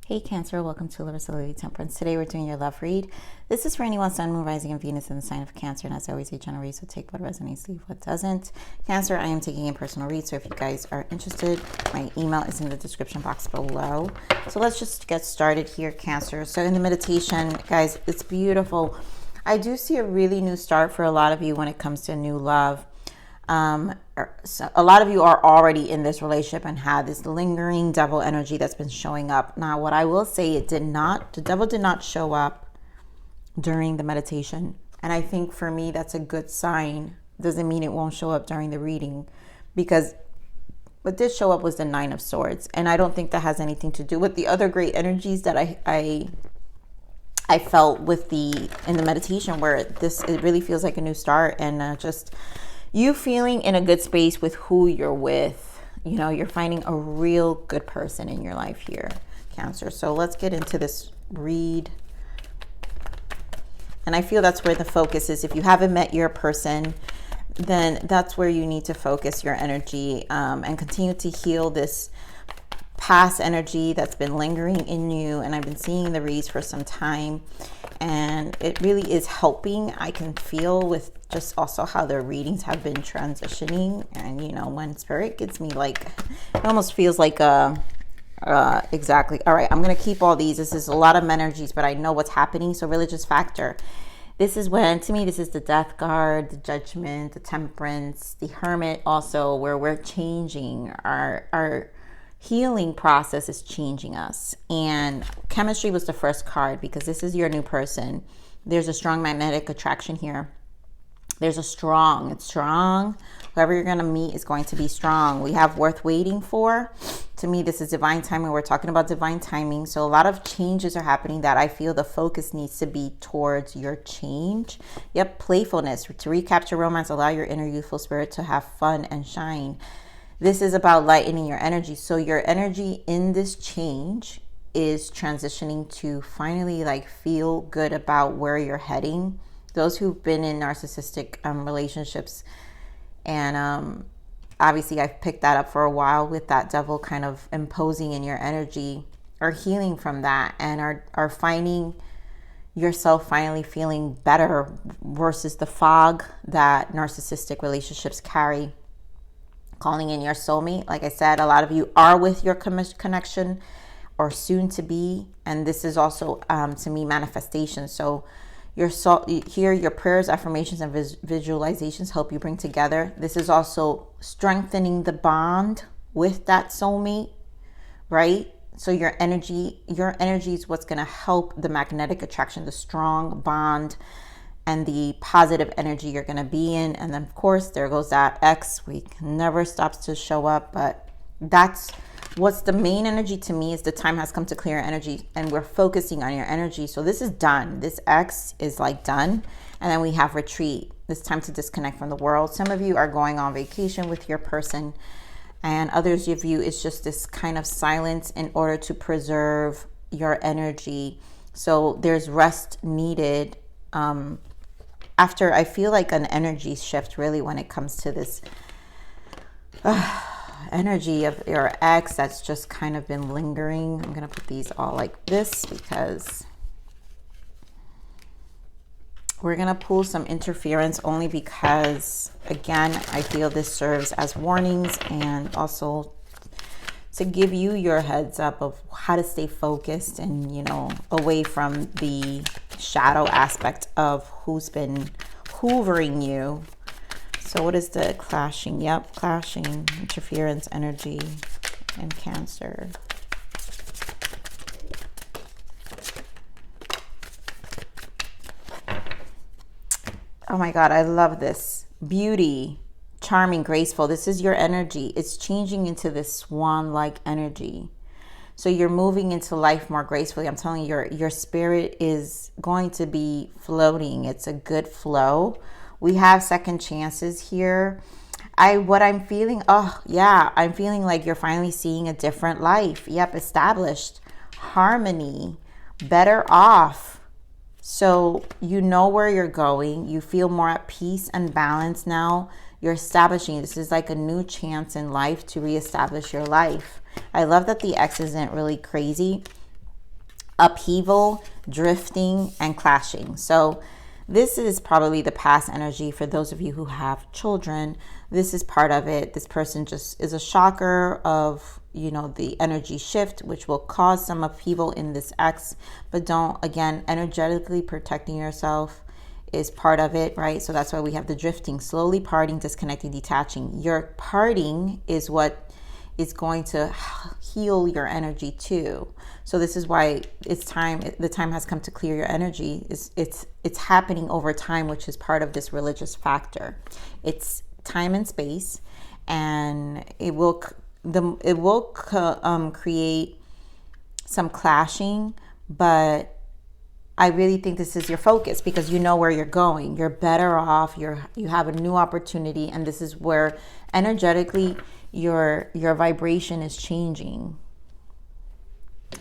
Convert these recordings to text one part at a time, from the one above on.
Hey Cancer, welcome to Larisa Lili Temperance. Today we're doing your love read. This is for anyone Sun, Moon, Rising, and Venus in the sign of Cancer. And as I always say, generally, so take what resonates, leave what doesn't. Cancer, I am taking a personal read, so if you guys are interested, my email is in the description box below. So let's just get started here, Cancer. So in the meditation, guys, it's beautiful. I do see a really new start for a lot of you when it comes to new love. So a lot of you are already in this relationship and have this lingering devil energy that's been showing up. Now, what I will say, the devil did not show up during the meditation. And I think for me, that's a good sign. Doesn't mean it won't show up during the reading, because what did show up was the Nine of Swords. And I don't think that has anything to do with the other great energies that I felt with in the meditation, where it really feels like a new start, and just you feeling in a good space with who you're with. You know, you're finding a real good person in your life here, Cancer. So let's get into this read. And I feel that's where the focus is. If you haven't met your person, then that's where you need to focus your energy, and continue to heal this past energy that's been lingering in you. And I've been seeing the reads for some time, and it really is helping. I can feel with just also how their readings have been transitioning. And you know, when spirit gets me, like, it almost feels like exactly. All right, I'm gonna keep all these. This is a lot of energies, but I know what's happening. So religious factor, this is when, to me, this is the Death card, the Judgment, the Temperance, the Hermit also, where we're changing. Our healing process is changing us. And chemistry was the first card, because this is your new person. There's a strong magnetic attraction here. It's strong. Whoever you're going to meet is going to be strong. We have worth waiting for. To me, this is divine timing. We're talking about divine timing. So a lot of changes are happening that I feel the focus needs to be towards your change. Yep, playfulness. To recapture romance, allow your inner youthful spirit to have fun and shine. This is about lightening your energy. So your energy in this change is transitioning to finally feel good about where you're heading. Those who've been in narcissistic relationships, and obviously I've picked that up for a while with that devil kind of imposing in your energy, are healing from that and are finding yourself finally feeling better versus the fog that narcissistic relationships carry. Calling in your soulmate. Like I said, a lot of you are with your connection or soon to be. And this is also, to me, manifestation. So your prayers, affirmations, and visualizations help you bring together. This is also strengthening the bond with that soulmate, right? So your energy is what's going to help the magnetic attraction, the strong bond, and the positive energy you're going to be in. And then, of course, there goes that X. We never stops to show up. But that's what's the main energy to me, is the time has come to clear energy. And we're focusing on your energy. So this is done. This X is done. And then we have retreat. It's time to disconnect from the world. Some of you are going on vacation with your person. And others of you, it's just this kind of silence in order to preserve your energy. So there's rest needed. After, I feel like an energy shift really when it comes to this energy of your ex that's just kind of been lingering. I'm going to put these all like this because we're going to pull some interference, only because, again, I feel this serves as warnings and also to give you your heads up of how to stay focused and, you know, away from the shadow aspect of who's been hoovering you. So what is the clashing? Yep, clashing, interference energy in Cancer. Oh my God, I love this. Beauty, charming, graceful. This is your energy. It's changing into this swan-like energy. So you're moving into life more gracefully. I'm telling you, your spirit is going to be floating. It's a good flow. We have second chances here. What I'm feeling, I'm feeling like you're finally seeing a different life. Yep, established, harmony, better off. So you know where you're going. You feel more at peace and balance now. You're establishing. This is like a new chance in life to reestablish your life. I love that the X isn't really crazy. upheaval, drifting, and clashing. So this is probably the past energy for those of you who have children. This is part of it. This person just is a shocker of, you know, the energy shift, which will cause some upheaval in this X. But don't, again, energetically protecting yourself is part of it, right? So that's why we have the drifting, slowly parting, disconnecting, detaching. Your parting is what is going to heal your energy too. So this is why it's time, the time has come to clear your energy. It's happening over time, which is part of this religious factor. It's time and space, and it will create some clashing, but I really think this is your focus because you know where you're going. You're better off. You have a new opportunity, and this is where energetically your vibration is changing.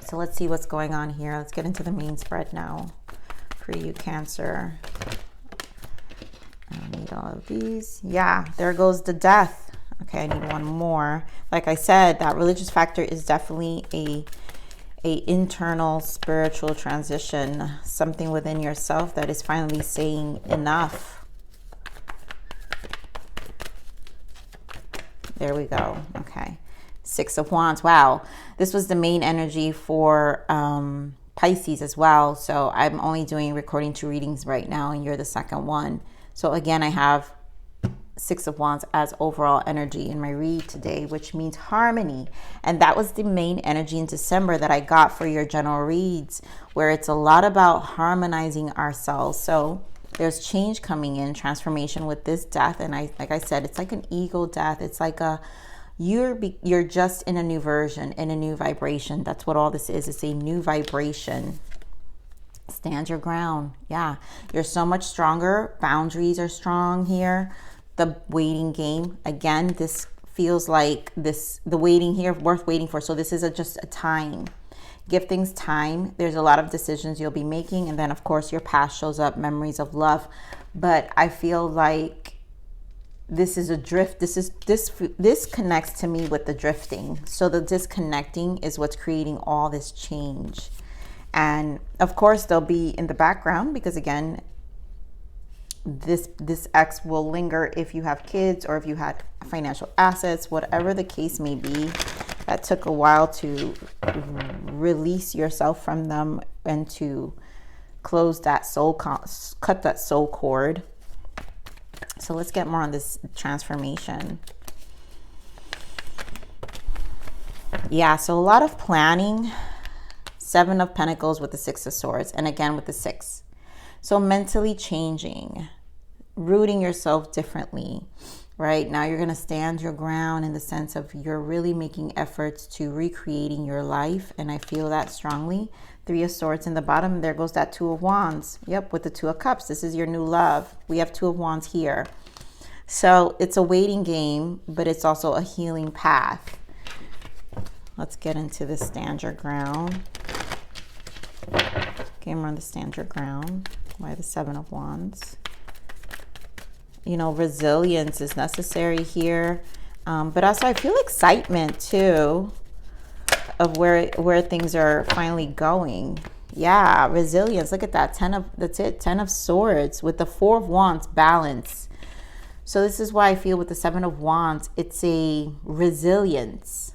So let's see what's going on here. Let's get into the main spread now for you, Cancer. I need all of these. Yeah, there goes the death. Okay, I need one more. Like I said, that religious factor is definitely a internal spiritual transition, something within yourself that is finally saying enough. There we go. Okay. Six of Wands. Wow. This was the main energy for Pisces as well. So I'm only recording 2 readings right now, and you're the second one. So again, I have Six of Wands as overall energy in my read today, which means harmony. And that was the main energy in December that I got for your general reads, where it's a lot about harmonizing ourselves. So there's change coming in, transformation with this death. And like I said, it's like an ego death. It's like you're just in a new version, in a new vibration. That's what all this is. It's a new vibration. Stand your ground. Yeah, you're so much stronger. Boundaries are strong here. The waiting game, again, this feels like the waiting here worth waiting for. So this is just a time. Give things time. There's a lot of decisions you'll be making, and then of course your past shows up, memories of love. But I feel like this is a drift. This connects to me with the drifting. So the disconnecting is what's creating all this change. And of course they'll be in the background because again, this X will linger if you have kids or if you had financial assets, whatever the case may be. That took a while to release yourself from them and to close that cut that soul cord. So let's get more on this transformation. Yeah, so a lot of planning. 7 of Pentacles with the 6 of Swords, and again with the 6. So mentally changing, rooting yourself differently, right? Now you're going to stand your ground in the sense of you're really making efforts to recreating your life. And I feel that strongly. 3 of Swords in the bottom. There goes that 2 of Wands. Yep, with the 2 of Cups. This is your new love. We have 2 of Wands here. So it's a waiting game, but it's also a healing path. Let's get into the stand your ground. Game on the stand your ground. Why the 7 of Wands? You know, resilience is necessary here. But also I feel excitement too of where things are finally going. Yeah, resilience. Look at that. 10 of Swords with the 4 of Wands, balance. So this is why I feel with the 7 of Wands, it's a resilience.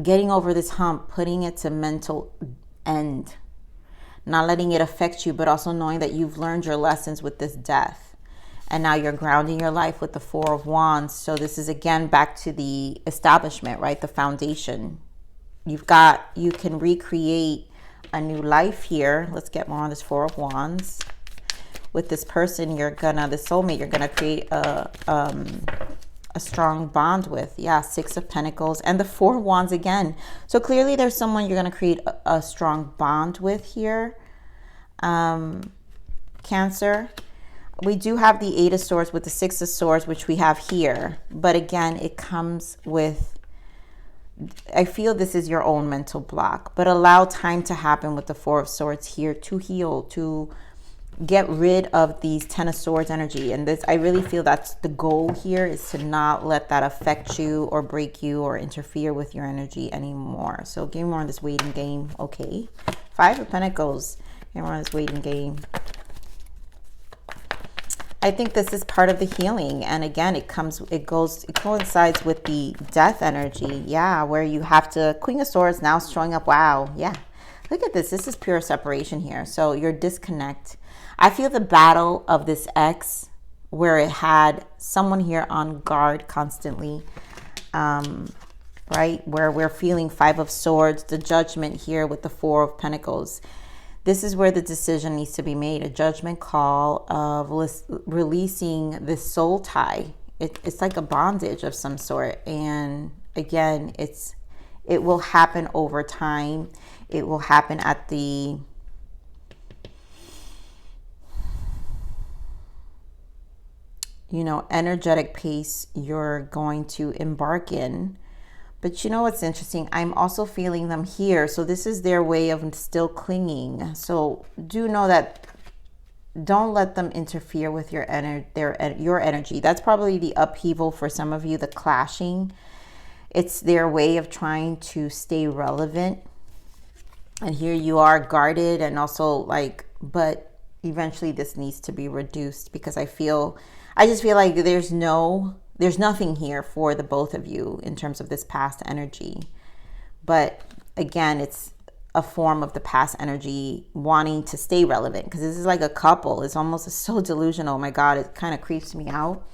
Getting over this hump, putting it to mental end. Not letting it affect you, but also knowing that you've learned your lessons with this death. And now you're grounding your life with the 4 of Wands. So this is again back to the establishment, right? The foundation. You can recreate a new life here. Let's get more on this 4 of Wands. With this person, the soulmate, you're gonna create a strong bond with. Yeah, 6 of Pentacles and the 4 of Wands again. So clearly there's someone you're going to create a strong bond with here. Cancer. We do have the 8 of Swords with the 6 of Swords, which we have here. But again, it comes with, I feel this is your own mental block. But allow time to happen with the 4 of Swords here to heal, to get rid of these Ten of Swords energy. And this, I really feel that's the goal here, is to not let that affect you or break you or interfere with your energy anymore. So give me more on this waiting game. Okay. Five of Pentacles. Give me more on this waiting game. I think this is part of the healing. And again, it coincides with the death energy. Yeah, where you have to, Queen of Swords now showing up. Wow. Yeah. Look at this. This is pure separation here. So your disconnect. I feel the battle of this ex, where it had someone here on guard constantly, right? Where we're feeling Five of Swords, the judgment here with the Four of Pentacles. This is where the decision needs to be made, a judgment call of releasing this soul tie. It's like a bondage of some sort. And again, it will happen over time. It will happen at the energetic pace you're going to embark in. But you know what's interesting? I'm also feeling them here. So this is their way of still clinging. So do know that, don't let them interfere with your energy. That's probably the upheaval for some of you, the clashing. It's their way of trying to stay relevant. And here you are guarded and also but eventually this needs to be reduced, because I just feel like there's nothing here for the both of you in terms of this past energy. But again, it's a form of the past energy wanting to stay relevant, because this is like a couple. It's almost so delusional. Oh my God, it kind of creeps me out.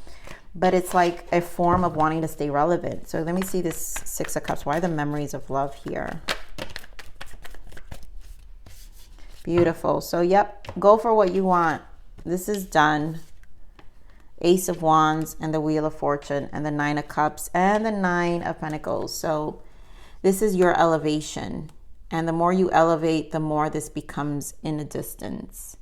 But it's like a form of wanting to stay relevant. So let me see this Six of Cups. Why are the memories of love here? Beautiful. So yep, go for what you want. This is done. Ace of Wands and the Wheel of Fortune and the Nine of Cups and the Nine of Pentacles. So this is your elevation. And the more you elevate, the more this becomes in a distance.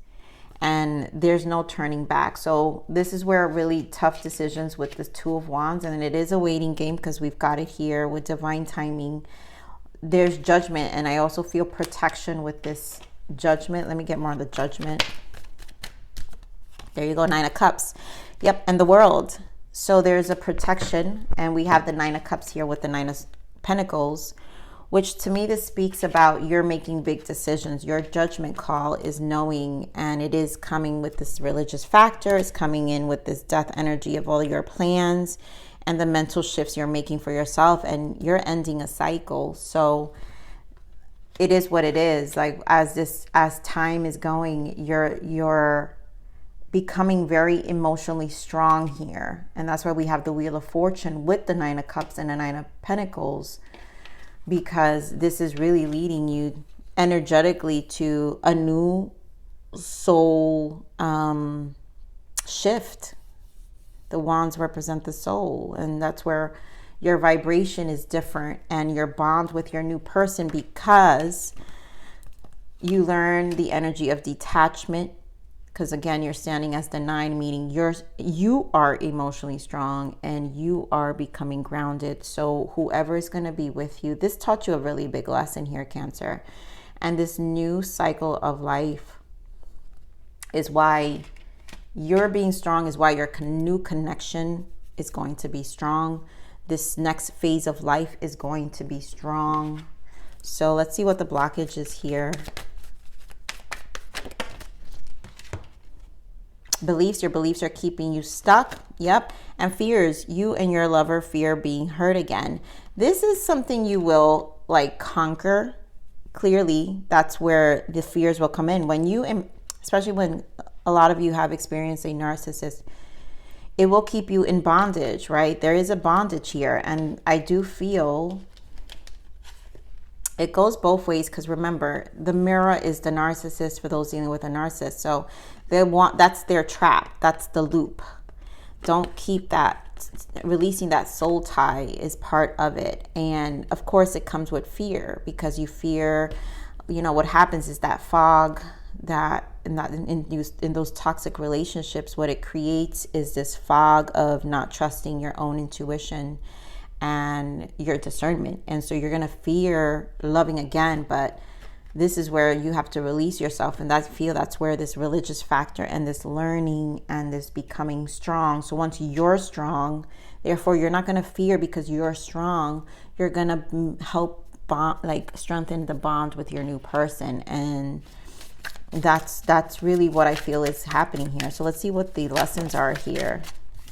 And there's no turning back. So this is where really tough decisions with the Two of Wands. And it is a waiting game, because we've got it here with divine timing. There's judgment. And I also feel protection with this judgment. Let me get more on the judgment. There you go. Nine of Cups. Yep. And the World. So there's a protection. And we have the Nine of Cups here with the Nine of Pentacles, which to me, this speaks about you're making big decisions. Your judgment call is knowing, and it is coming with this religious factor. It's coming in with this death energy of all your plans and the mental shifts you're making for yourself, and you're ending a cycle. So it is what it is. Like as time is going, you're becoming very emotionally strong here. And that's why we have the Wheel of Fortune with the Nine of Cups and the Nine of Pentacles, because this is really leading you energetically to a new soul shift. The wands represent the soul, and that's where your vibration is different and your bond with your new person, because you learn the energy of detachment. Because again, you're standing as the Nine, meaning you are emotionally strong and you are becoming grounded. So whoever is going to be with you, this taught you a really big lesson here, Cancer. And this new cycle of life is why you're being strong, is why your new connection is going to be strong. This next phase of life is going to be strong. So let's see what the blockage is here. Beliefs, your beliefs are keeping you stuck. Yep. And fears, you and your lover fear being hurt again. This is something you will conquer. Clearly, that's where the fears will come in. When you, especially when a lot of you have experienced a narcissist, it will keep you in bondage, right? There is a bondage here. And I do feel it goes both ways, because remember, the mirror is the narcissist for those dealing with a narcissist. So that's their trap. That's the loop. Don't keep that. Releasing that soul tie is part of it. And of course it comes with fear, because you fear, what happens is that fog that in those toxic relationships, what it creates is this fog of not trusting your own intuition and your discernment. And so you're going to fear loving again, but this is where you have to release yourself. And that's where this religious factor and this learning and this becoming strong. So once you're strong, therefore you're not going to fear, because you're strong. You're going to help strengthen the bond with your new person. And that's really what I feel is happening here. So let's see what the lessons are here.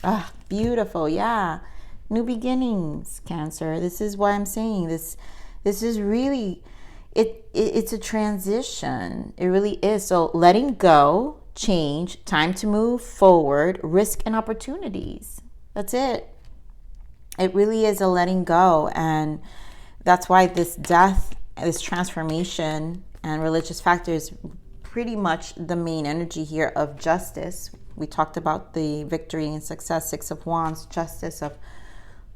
Ah, beautiful. Yeah. New beginnings, Cancer. This is why I'm saying this is really, it's a transition. It really is. So letting go, change, time to move forward, risk and opportunities. That's it. It really is a letting go. And that's why this death, this transformation and religious factor is pretty much the main energy here of justice. We talked about the victory and success, Six of Wands, justice, of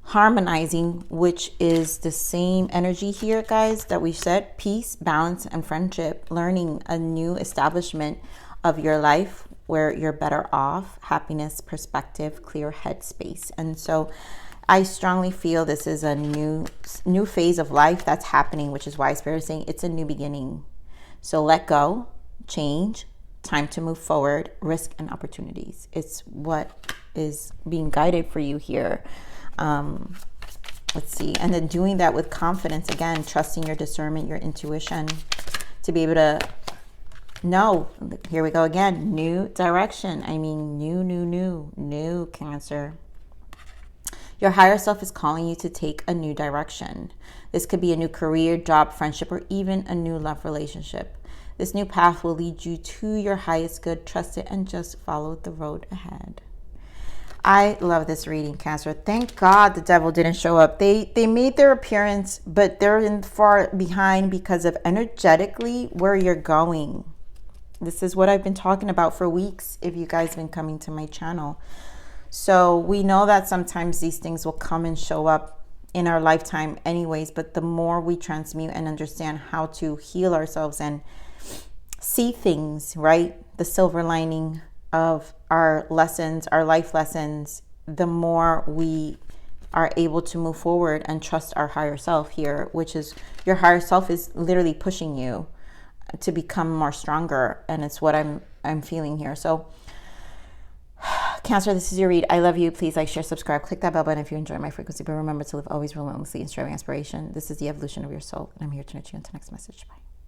harmonizing, which is the same energy here, guys, that we said: peace, balance, and friendship. Learning a new establishment of your life where you're better off, happiness, perspective, clear headspace. And so I strongly feel this is a new phase of life that's happening, which is why Spirit is saying it's a new beginning. So let go, change, time to move forward, risk and opportunities. It's what is being guided for you here. Let's see. And then doing that with confidence, again, trusting your discernment, your intuition, to be able to know. Here we go again. New direction. I mean, new, Cancer. Your higher self is calling you to take a new direction. This could be a new career, job, friendship, or even a new love relationship. This new path will lead you to your highest good. Trust it and just follow the road ahead. I love this reading, Cancer. Thank God the devil didn't show up. They made their appearance, but they're in far behind because of energetically where you're going. This is what I've been talking about for weeks, if you guys have been coming to my channel. So we know that sometimes these things will come and show up in our lifetime anyways, but the more we transmute and understand how to heal ourselves and see things, right? The silver lining of our lessons, our life lessons, the more we are able to move forward and trust our higher self here, which is your higher self is literally pushing you to become more stronger. And it's what I'm feeling here. So Cancer, this is your read. I love you. Please like, share, subscribe, click that bell button if you enjoy my frequency, but remember to live always relentlessly in striving aspiration. This is the evolution of your soul, and I'm here to nurture you into the next message. Bye.